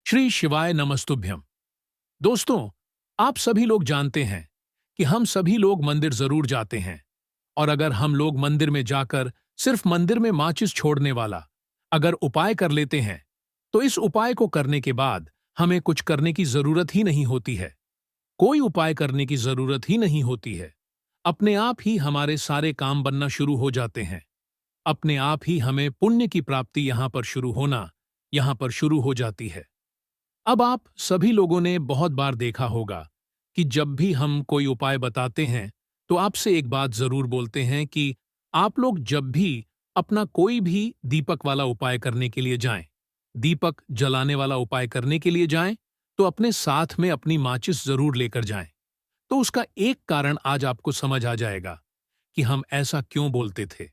श्री शिवाय नमस्तुभ्यम। दोस्तों, आप सभी लोग जानते हैं कि हम सभी लोग मंदिर जरूर जाते हैं। और अगर हम लोग मंदिर में जाकर सिर्फ मंदिर में माचिस छोड़ने वाला अगर उपाय कर लेते हैं, तो इस उपाय को करने के बाद हमें कुछ करने की जरूरत ही नहीं होती है। कोई उपाय करने की जरूरत ही नहीं होती है। अपने आप ही हमारे सारे काम बनना शुरू हो जाते हैं। अपने आप ही हमें पुण्य की प्राप्ति यहां पर शुरू हो जाती है। अब आप सभी लोगों ने बहुत बार देखा होगा कि जब भी हम कोई उपाय बताते हैं, तो आपसे एक बात जरूर बोलते हैं कि आप लोग जब भी अपना कोई भी दीपक वाला उपाय करने के लिए जाएं, दीपक जलाने वाला उपाय करने के लिए जाएं, तो अपने साथ में अपनी माचिस जरूर लेकर जाएं। तो उसका एक कारण आज आपको समझ आ जाएगा कि हम ऐसा क्यों बोलते थे।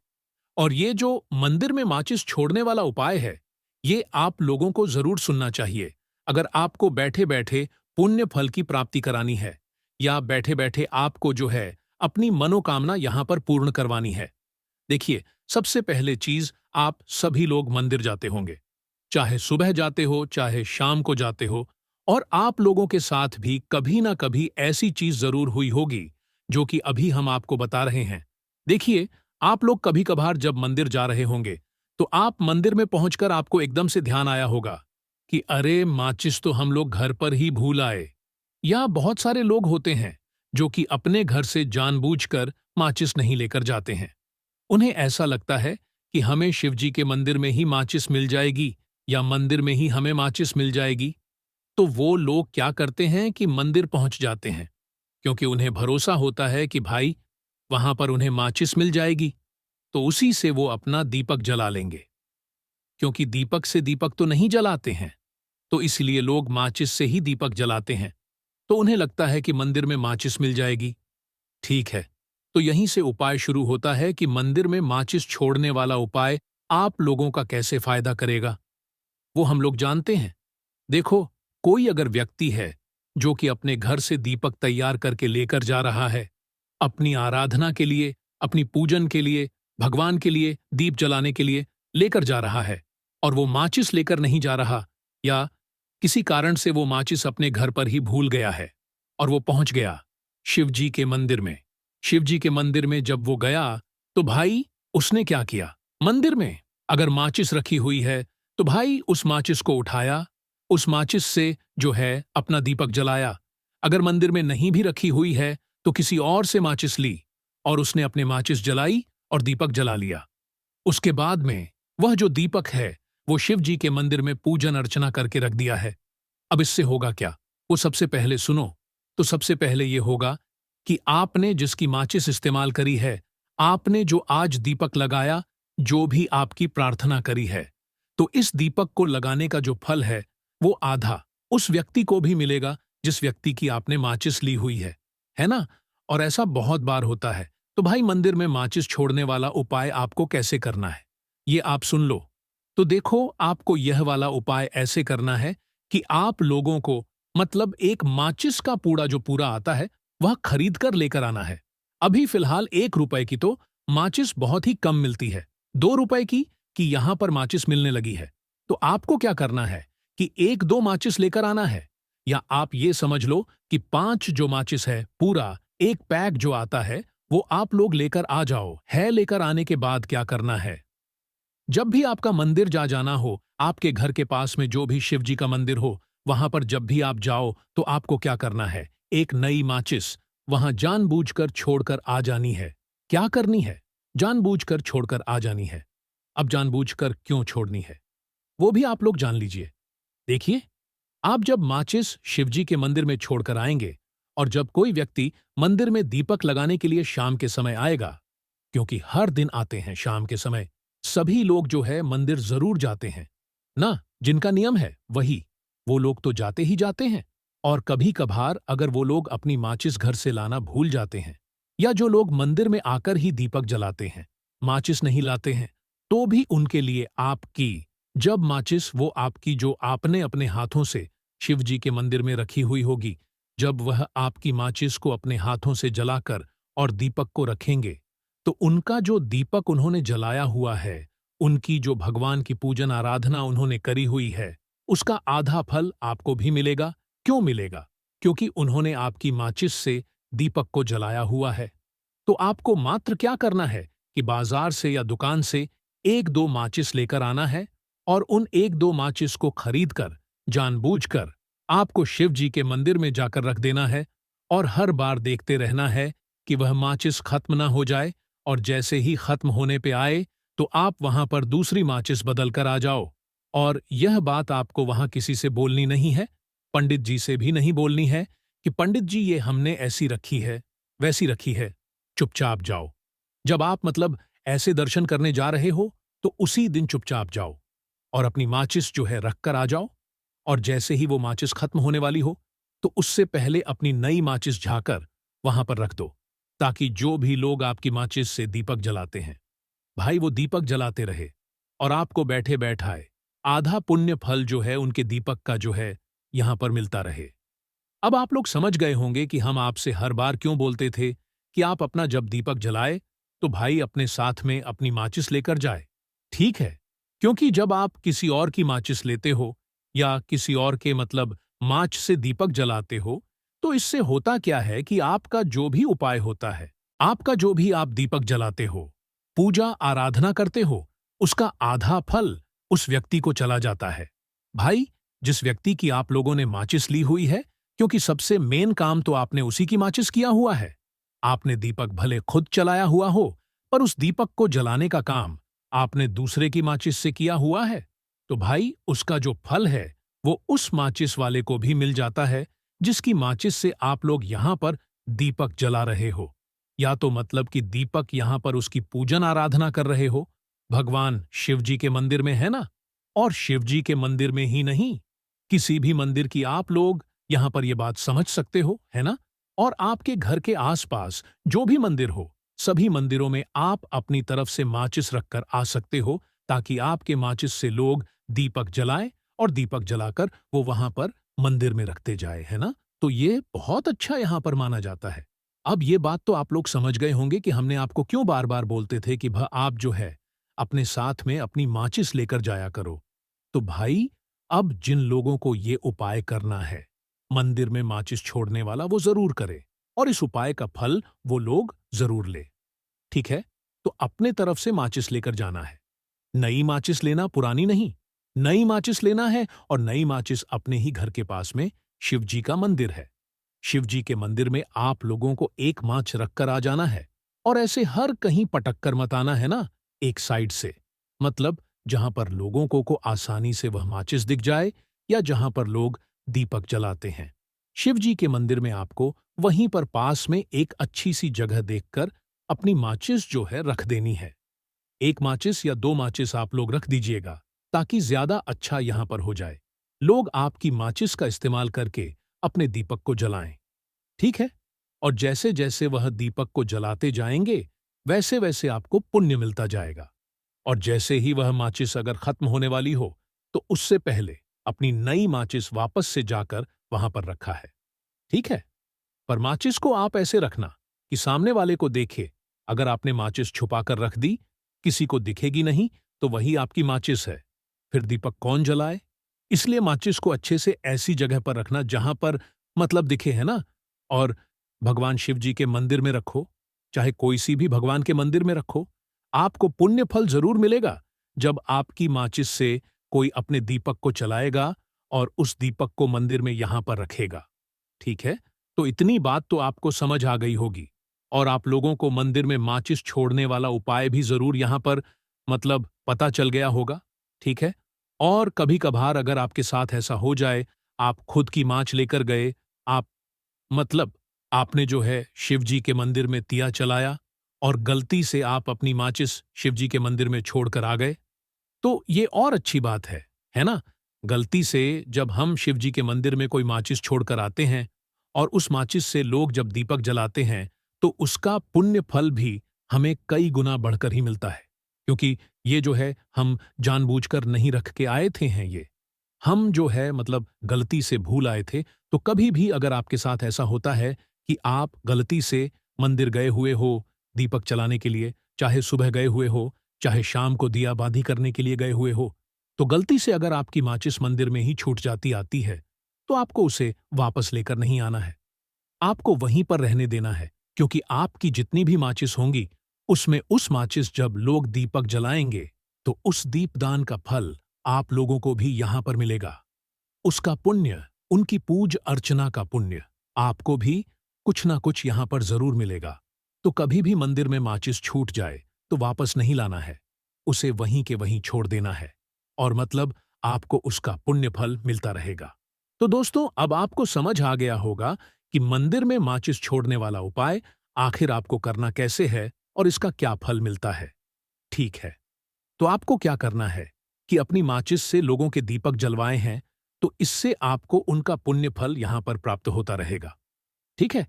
और ये जो मंदिर में माचिस छोड़ने वाला उपाय है, ये आप लोगों को जरूर सुनना चाहिए। अगर आपको बैठे बैठे पुण्य फल की प्राप्ति करानी है, या बैठे बैठे आपको जो है अपनी मनोकामना यहां पर पूर्ण करवानी है। देखिए, सबसे पहले चीज, आप सभी लोग मंदिर जाते होंगे, चाहे सुबह जाते हो चाहे शाम को जाते हो। और आप लोगों के साथ भी कभी ना कभी ऐसी चीज जरूर हुई होगी जो कि अभी हम आपको बता रहे हैं। देखिए, आप लोग कभी कभार जब मंदिर जा रहे होंगे, तो आप मंदिर में पहुंचकर आपको एकदम से ध्यान आया होगा कि अरे, माचिस तो हम लोग घर पर ही भूल आए। या बहुत सारे लोग होते हैं जो कि अपने घर से जानबूझकर माचिस नहीं लेकर जाते हैं। उन्हें ऐसा लगता है कि हमें शिवजी के मंदिर में ही माचिस मिल जाएगी, या मंदिर में ही हमें माचिस मिल जाएगी। तो वो लोग क्या करते हैं कि मंदिर पहुंच जाते हैं, क्योंकि उन्हें भरोसा होता है कि भाई वहां पर उन्हें माचिस मिल जाएगी, तो उसी से वो अपना दीपक जला लेंगे। क्योंकि दीपक से दीपक तो नहीं जलाते हैं, तो इसलिए लोग माचिस से ही दीपक जलाते हैं। तो उन्हें लगता है कि मंदिर में माचिस मिल जाएगी। ठीक है, तो यहीं से उपाय शुरू होता है कि मंदिर में माचिस छोड़ने वाला उपाय आप लोगों का कैसे फायदा करेगा, वो हम लोग जानते हैं। देखो, कोई अगर व्यक्ति है जो कि अपने घर से दीपक तैयार करके लेकर जा रहा है, अपनी आराधना के लिए, अपनी पूजन के लिए, भगवान के लिए दीप जलाने के लिए लेकर जा रहा है, और वो माचिस लेकर नहीं जा रहा, या किसी कारण से वो माचिस अपने घर पर ही भूल गया है, और वो पहुंच गया शिवजी के मंदिर में। शिवजी के मंदिर में जब वो गया, तो भाई उसने क्या किया, मंदिर में अगर माचिस रखी हुई है, तो भाई उस माचिस को उठाया, उस माचिस से जो है अपना दीपक जलाया। अगर मंदिर में नहीं भी रखी हुई है, तो किसी और से माचिस ली, और उसने अपने माचिस जलाई और दीपक जला लिया। उसके बाद में वह जो दीपक है, वो शिव जी के मंदिर में पूजन अर्चना करके रख दिया है। अब इससे होगा क्या, वो सबसे पहले सुनो। तो सबसे पहले ये होगा कि आपने जिसकी माचिस इस्तेमाल करी है, आपने जो आज दीपक लगाया, जो भी आपकी प्रार्थना करी है, तो इस दीपक को लगाने का जो फल है, वो आधा उस व्यक्ति को भी मिलेगा जिस व्यक्ति की आपने माचिस ली हुई है ना। और ऐसा बहुत बार होता है। तो भाई, मंदिर में माचिस छोड़ने वाला उपाय आपको कैसे करना है, ये आप सुन लो। तो देखो, आपको यह वाला उपाय ऐसे करना है कि आप लोगों को, मतलब एक माचिस का पूड़ा जो पूरा आता है, वह खरीद कर लेकर आना है। अभी फिलहाल 1 रुपए की तो माचिस बहुत ही कम मिलती है। 2 रुपए की यहां पर माचिस मिलने लगी है। तो आपको क्या करना है कि 1-2 माचिस लेकर आना है, या आप ये समझ लो कि 5 जो माचिस है, पूरा एक पैक जो आता है, वो आप लोग लेकर आ जाओ। है लेकर आने के बाद क्या करना है, जब भी आपका मंदिर जाना हो, आपके घर के पास में जो भी शिव जी का मंदिर हो, वहां पर जब भी आप जाओ, तो आपको क्या करना है, एक नई माचिस वहां जानबूझकर छोड़कर आ जानी है। क्या करनी है, जानबूझकर छोड़कर आ जानी है। अब जानबूझकर क्यों छोड़नी है, वो भी आप लोग जान लीजिए। देखिए, आप जब माचिस शिवजी के मंदिर में छोड़कर आएंगे, और जब कोई व्यक्ति मंदिर में दीपक लगाने के लिए शाम के समय आएगा, क्योंकि हर दिन आते हैं शाम के समय, सभी लोग जो है मंदिर जरूर जाते हैं ना, जिनका नियम है वही, वो लोग तो जाते ही जाते हैं। और कभी कभार अगर वो लोग अपनी माचिस घर से लाना भूल जाते हैं, या जो लोग मंदिर में आकर ही दीपक जलाते हैं, माचिस नहीं लाते हैं, तो भी उनके लिए आपकी जब माचिस वो आपकी जो आपने अपने हाथों से शिवजी के मंदिर में रखी हुई होगी, जब वह आपकी माचिस को अपने हाथों से जलाकर और दीपक को रखेंगे, तो उनका जो दीपक उन्होंने जलाया हुआ है, उनकी जो भगवान की पूजन आराधना उन्होंने करी हुई है, उसका आधा फल आपको भी मिलेगा। क्यों मिलेगा? क्योंकि उन्होंने आपकी माचिस से दीपक को जलाया हुआ है। तो आपको मात्र क्या करना है कि बाजार से या दुकान से एक दो माचिस लेकर आना है और उन एक दो माचिस को खरीदकर जानबूझकर आपको शिव जी के मंदिर में जाकर रख देना है और हर बार देखते रहना है कि वह माचिस खत्म ना हो जाए, और जैसे ही खत्म होने पे आए तो आप वहां पर दूसरी माचिस बदल कर आ जाओ। और यह बात आपको वहां किसी से बोलनी नहीं है, पंडित जी से भी नहीं बोलनी है कि पंडित जी ये हमने ऐसी रखी है, वैसी रखी है। चुपचाप जाओ। जब आप ऐसे दर्शन करने जा रहे हो तो उसी दिन चुपचाप जाओ और अपनी माचिस जो है रख कर आ जाओ। और जैसे ही वो माचिस खत्म होने वाली हो तो उससे पहले अपनी नई माचिस झाकर वहां पर रख दो, ताकि जो भी लोग आपकी माचिस से दीपक जलाते हैं, भाई वो दीपक जलाते रहे और आपको बैठे बैठाए आधा पुण्य फल जो है उनके दीपक का जो है यहां पर मिलता रहे। अब आप लोग समझ गए होंगे कि हम आपसे हर बार क्यों बोलते थे कि आप अपना जब दीपक जलाए तो भाई अपने साथ में अपनी माचिस लेकर जाए। ठीक है, क्योंकि जब आप किसी और की माचिस लेते हो या किसी और के माच से दीपक जलाते हो, तो इससे होता क्या है कि आपका जो भी उपाय होता है, आपका जो भी आप दीपक जलाते हो, पूजा आराधना करते हो, उसका आधा फल उस व्यक्ति को चला जाता है। भाई, जिस व्यक्ति की आप लोगों ने माचिस ली हुई है, क्योंकि सबसे मेन काम तो आपने उसी की माचिस किया हुआ है। आपने दीपक भले खुद चलाया हुआ हो, पर उस दीपक को जलाने का काम आपने दूसरे की माचिस से किया हुआ है। तो भाई उसका जो फल है वो उस माचिस वाले को भी मिल जाता है जिसकी माचिस से आप लोग यहां पर दीपक जला रहे हो। या तो कि दीपक यहां पर उसकी पूजन आराधना कर रहे हो, भगवान शिव जी के मंदिर में है ना। और शिव जी के मंदिर में ही नहीं, किसी भी मंदिर की आप लोग यहां पर यह बात समझ सकते हो, है ना। और आपके घर के आसपास जो भी मंदिर हो, सभी मंदिरों में आप अपनी तरफ से माचिस रखकर आ सकते हो, ताकि आपके माचिस से लोग दीपक जलाएं और दीपक जलाकर वो वहां पर मंदिर में रखते जाए, है ना। तो ये बहुत अच्छा यहां पर माना जाता है। अब ये बात तो आप लोग समझ गए होंगे कि हमने आपको क्यों बार बार बोलते थे कि आप जो है अपने साथ में अपनी माचिस लेकर जाया करो। तो भाई, अब जिन लोगों को ये उपाय करना है, मंदिर में माचिस छोड़ने वाला, वो जरूर करे और इस उपाय का फल वो लोग जरूर ले। ठीक है, तो अपने तरफ से माचिस लेकर जाना है। नई माचिस लेना, पुरानी नहीं। नई माचिस लेना है और नई माचिस अपने ही घर के पास में शिव जी का मंदिर है। शिव जी के मंदिर में आप लोगों को एक माच रखकर आ जाना है और ऐसे हर कहीं पटक कर मत आना है ना, एक साइड से। जहां पर लोगों को आसानी से वह माचिस दिख जाए या जहां पर लोग दीपक जलाते हैं। शिव जी के मंदिर में आपको वहीं पर पास में एक अच्छी सी जगह देखकर अपनी माचिस जो है रख देनी है। एक माचिस या दो माचिस आप लोग रख दीजिएगा, ताकि ज्यादा अच्छा यहां पर हो जाए। लोग आपकी माचिस का इस्तेमाल करके अपने दीपक को जलाएं। ठीक है, और जैसे जैसे वह दीपक को जलाते जाएंगे, वैसे वैसे आपको पुण्य मिलता जाएगा। और जैसे ही वह माचिस अगर खत्म होने वाली हो, तो उससे पहले अपनी नई माचिस वापस से जाकर वहां पर रखा है। ठीक है, पर माचिस को आप ऐसे रखना कि सामने वाले को देखे। अगर आपने माचिस छुपाकर रख दी, किसी को दिखेगी नहीं, तो वही आपकी माचिस है। फिर दीपक कौन जलाए? इसलिए माचिस को अच्छे से ऐसी जगह पर रखना जहां पर दिखे, है ना। और भगवान शिव जी के मंदिर में रखो, चाहे कोई सी भी भगवान के मंदिर में रखो। आपको पुण्य फल जरूर मिलेगा जब आपकी माचिस से कोई अपने दीपक को चलाएगा और उस दीपक को मंदिर में यहां पर रखेगा। ठीक है, तो इतनी बात तो आपको समझ आ गई होगी और आप लोगों को मंदिर में माचिस छोड़ने वाला उपाय भी जरूर यहां पर पता चल गया होगा। ठीक है, और कभी कभार अगर आपके साथ ऐसा हो जाए, आप खुद की माच लेकर गए, आप मतलब आपने जो है शिव जी के मंदिर में दिया चलाया और गलती से आप अपनी माचिस शिव जी के मंदिर में छोड़कर आ गए, तो ये और अच्छी बात है ना। गलती से जब हम शिव जी के मंदिर में कोई माचिस छोड़कर आते हैं और उस माचिस से लोग जब दीपक जलाते हैं, तो उसका पुण्य फल भी हमें कई गुना बढ़कर ही मिलता है, क्योंकि ये जो है हम जानबूझकर नहीं रख के आए थे हैं, ये हम जो है गलती से भूल आए थे। तो कभी भी अगर आपके साथ ऐसा होता है कि आप गलती से मंदिर गए हुए हो दीपक चलाने के लिए, चाहे सुबह गए हुए हो, चाहे शाम को दिया बांधी करने के लिए गए हुए हो, तो गलती से अगर आपकी माचिस मंदिर में ही छूट जाती आती है, तो आपको उसे वापस लेकर नहीं आना है। आपको वहीं पर रहने देना है, क्योंकि आपकी जितनी भी माचिस होंगी, उसमें उस माचिस जब लोग दीपक जलाएंगे, तो उस दीपदान का फल आप लोगों को भी यहां पर मिलेगा। उसका पुण्य, उनकी पूज अर्चना का पुण्य आपको भी कुछ ना कुछ यहां पर जरूर मिलेगा। तो कभी भी मंदिर में माचिस छूट जाए तो वापस नहीं लाना है, उसे वहीं के वहीं छोड़ देना है, और मतलब आपको उसका पुण्य फल मिलता रहेगा। तो दोस्तों, अब आपको समझ आ गया होगा कि मंदिर में माचिस छोड़ने वाला उपाय आखिर आपको करना कैसे है और इसका क्या फल मिलता है। ठीक है, तो आपको क्या करना है कि अपनी माचिस से लोगों के दीपक जलवाए हैं, तो इससे आपको उनका पुण्य फल यहां पर प्राप्त होता रहेगा। ठीक है,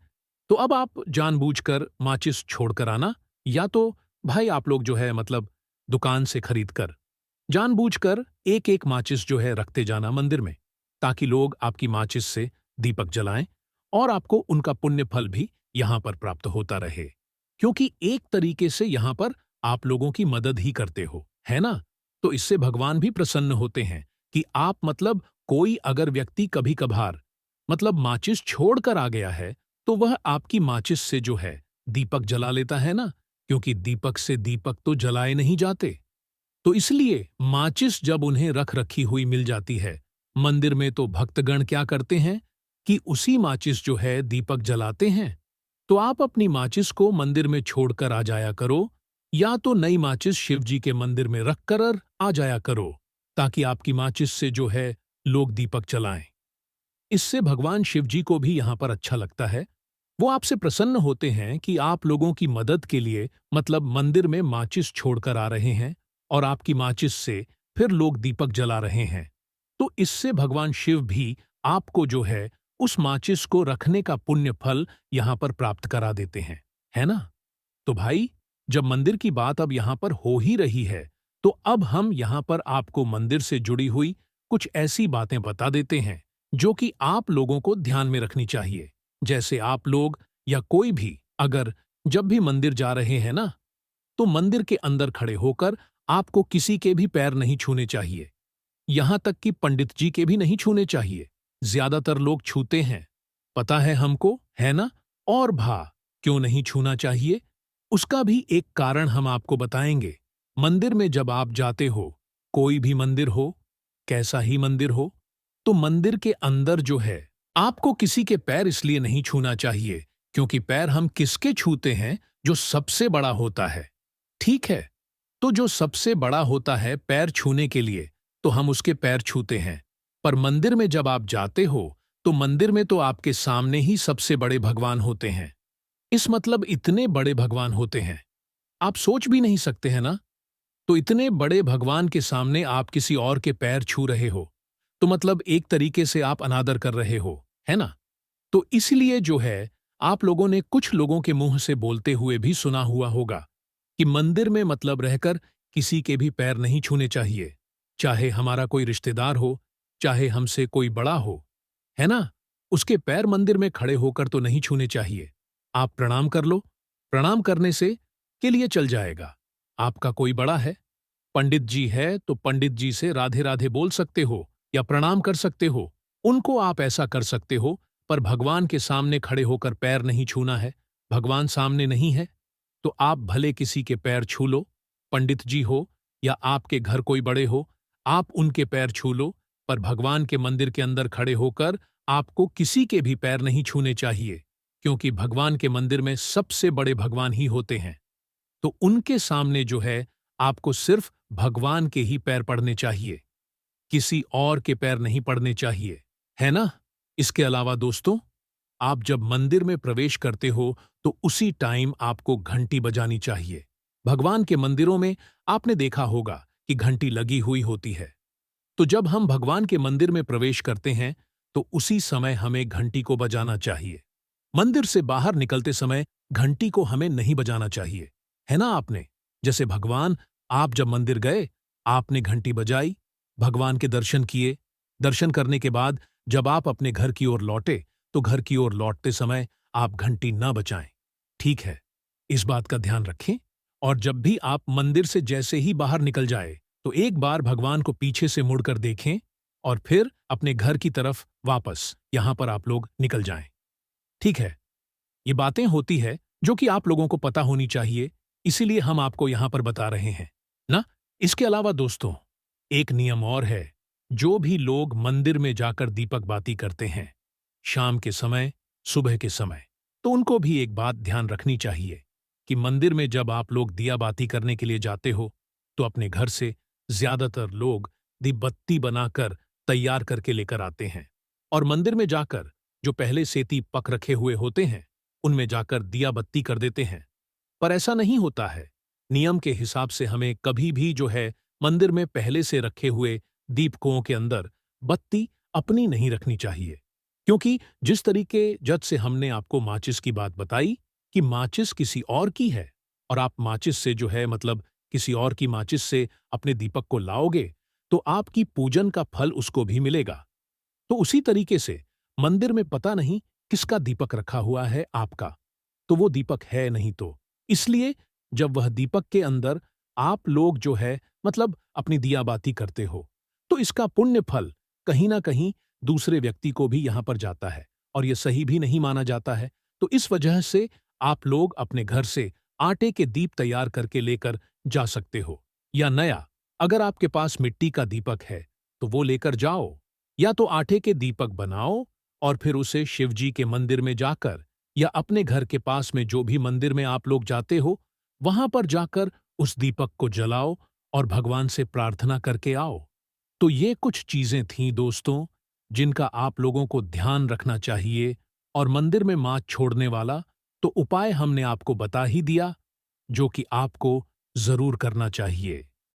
तो अब आप जानबूझकर माचिस छोड़कर आना, या तो भाई आप लोग जो है मतलब दुकान से खरीद कर जानबूझकर एक एक माचिस जो है रखते जाना मंदिर में, ताकि लोग आपकी माचिस से दीपक जलाएं और आपको उनका पुण्य फल भी यहां पर प्राप्त होता रहे। क्योंकि एक तरीके से यहां पर आप लोगों की मदद ही करते हो, है ना? तो इससे भगवान भी प्रसन्न होते हैं कि आप मतलब कोई अगर व्यक्ति कभी कभार मतलब माचिस छोड़कर आ गया है, तो वह आपकी माचिस से जो है दीपक जला लेता है ना, क्योंकि दीपक से दीपक तो जलाए नहीं जाते। तो इसलिए माचिस जब उन्हें रख रखी हुई मिल जाती है मंदिर में, तो भक्तगण क्या करते हैं कि उसी माचिस जो है दीपक जलाते हैं। तो आप अपनी माचिस को मंदिर में छोड़कर आ जाया करो, या तो नई माचिस शिव जी के मंदिर में रख कर आ जाया करो, ताकि आपकी माचिस से जो है लोग दीपक जलाएं। इससे भगवान शिव जी को भी यहां पर अच्छा लगता है। वो आपसे प्रसन्न होते हैं कि आप लोगों की मदद के लिए मतलब मंदिर में माचिस छोड़कर आ रहे हैं, और आपकी माचिस से फिर लोग दीपक जला रहे हैं। तो इससे भगवान शिव भी आपको जो है उस माचिस को रखने का पुण्य फल यहां पर प्राप्त करा देते हैं, है ना? तो भाई, जब मंदिर की बात अब यहां पर हो ही रही है, तो अब हम यहां पर आपको मंदिर से जुड़ी हुई कुछ ऐसी बातें बता देते हैं जो कि आप लोगों को ध्यान में रखनी चाहिए। जैसे आप लोग या कोई भी अगर जब भी मंदिर जा रहे हैं ना, तो मंदिर के अंदर खड़े होकर आपको किसी के भी पैर नहीं छूने चाहिए, यहां तक कि पंडित जी के भी नहीं छूने चाहिए। ज्यादातर लोग छूते हैं, पता है हमको, है ना? और क्यों नहीं छूना चाहिए, उसका भी एक कारण हम आपको बताएंगे। मंदिर में जब आप जाते हो, कोई भी मंदिर हो, कैसा ही मंदिर हो, तो मंदिर के अंदर जो है आपको किसी के पैर इसलिए नहीं छूना चाहिए क्योंकि पैर हम किसके छूते हैं? जो सबसे बड़ा होता है। ठीक है, तो जो सबसे बड़ा होता है पैर छूने के लिए, तो हम उसके पैर छूते हैं। पर मंदिर में जब आप जाते हो, तो मंदिर में तो आपके सामने ही सबसे बड़े भगवान होते हैं। इस मतलब इतने बड़े भगवान होते हैं, आप सोच भी नहीं सकते हैं ना? तो इतने बड़े भगवान के सामने आप किसी और के पैर छू रहे हो, तो मतलब एक तरीके से आप अनादर कर रहे हो, है ना? तो इसलिए जो है, आप लोगों ने कुछ लोगों के मुंह से बोलते हुए भी सुना हुआ होगा कि मंदिर में मतलब रहकर किसी के भी पैर नहीं छूने चाहिए, चाहे हमारा कोई रिश्तेदार हो, चाहे हमसे कोई बड़ा हो, है ना? उसके पैर मंदिर में खड़े होकर तो नहीं छूने चाहिए। आप प्रणाम कर लो, प्रणाम करने से के लिए चल जाएगा। आपका कोई बड़ा है, पंडित जी है, तो पंडित जी से राधे राधे बोल सकते हो या प्रणाम कर सकते हो, उनको आप ऐसा कर सकते हो। पर भगवान के सामने खड़े होकर पैर नहीं छूना है। भगवान सामने नहीं है, तो आप भले किसी के पैर छू लो, पंडित जी हो या आपके घर कोई बड़े हो, आप उनके पैर छू लो। पर भगवान के मंदिर के अंदर खड़े होकर आपको किसी के भी पैर नहीं छूने चाहिए, क्योंकि भगवान के मंदिर में सबसे बड़े भगवान ही होते हैं। तो उनके सामने जो है आपको सिर्फ भगवान के ही पैर पड़ने चाहिए, किसी और के पैर नहीं पड़ने चाहिए, है ना? इसके अलावा दोस्तों, आप जब मंदिर में प्रवेश करते हो, तो उसी टाइम आपको घंटी बजानी चाहिए। भगवान के मंदिरों में आपने देखा होगा कि घंटी लगी हुई होती है। तो जब हम भगवान के मंदिर में प्रवेश करते हैं, तो उसी समय हमें घंटी को बजाना चाहिए। मंदिर से बाहर निकलते समय घंटी को हमें नहीं बजाना चाहिए, है ना? आपने जैसे भगवान, आप जब मंदिर गए, आपने घंटी बजाई, भगवान के दर्शन किए। दर्शन करने के बाद जब आप अपने घर की ओर लौटे, तो घर की ओर लौटते समय आप घंटी ना बजाएं। ठीक है, इस बात का ध्यान रखें। और जब भी आप मंदिर से जैसे ही बाहर निकल जाए, तो एक बार भगवान को पीछे से मुड़कर देखें और फिर अपने घर की तरफ वापस यहां पर आप लोग निकल जाएं। ठीक है, ये बातें होती है जो कि आप लोगों को पता होनी चाहिए, इसीलिए हम आपको यहां पर बता रहे हैं ना। इसके अलावा दोस्तों, एक नियम और है। जो भी लोग मंदिर में जाकर दीपक बाती करते हैं शाम के समय, सुबह के समय, तो उनको भी एक बात ध्यान रखनी चाहिए कि मंदिर में जब आप लोग दिया बाती करने के लिए जाते हो तो अपने घर से ज्यादातर लोग दीपबत्ती बनाकर तैयार करके लेकर आते हैं और मंदिर में जाकर जो पहले से पक रखे हुए होते हैं उनमें जाकर दिया बत्ती कर देते हैं। पर ऐसा नहीं होता है। नियम के हिसाब से हमें कभी भी जो है मंदिर में पहले से रखे हुए दीपकों के अंदर बत्ती अपनी नहीं रखनी चाहिए, क्योंकि जिस तरीके जज से हमने आपको माचिस की बात बताई कि माचिस किसी और की है और आप माचिस से जो है मतलब किसी और की माचिस से अपने दीपक को लाओगे तो आपकी पूजन का फल उसको भी मिलेगा। तो उसी तरीके से मंदिर में पता नहीं किसका दीपक रखा हुआ है आपका, तो वो दीपक है नहीं, तो इसलिए जब वह दीपक के अंदर आप लोग जो है मतलब अपनी दिया बाती करते हो तो इसका पुण्य फल कहीं ना कहीं दूसरे व्यक्ति को भी यहां पर जाता है और यह सही भी नहीं माना जाता है। तो इस वजह से आप लोग अपने घर से आटे के दीप तैयार करके लेकर जा सकते हो, या नया अगर आपके पास मिट्टी का दीपक है तो वो लेकर जाओ, या तो आटे के दीपक बनाओ और फिर उसे शिवजी के मंदिर में जाकर या अपने घर के पास में जो भी मंदिर में आप लोग जाते हो वहां पर जाकर उस दीपक को जलाओ और भगवान से प्रार्थना करके आओ। तो ये कुछ चीजें थीं दोस्तों जिनका आप लोगों को ध्यान रखना चाहिए, और मंदिर में मां छोड़ने वाला तो उपाय हमने आपको बता ही दिया जो कि आपको जरूर करना चाहिए।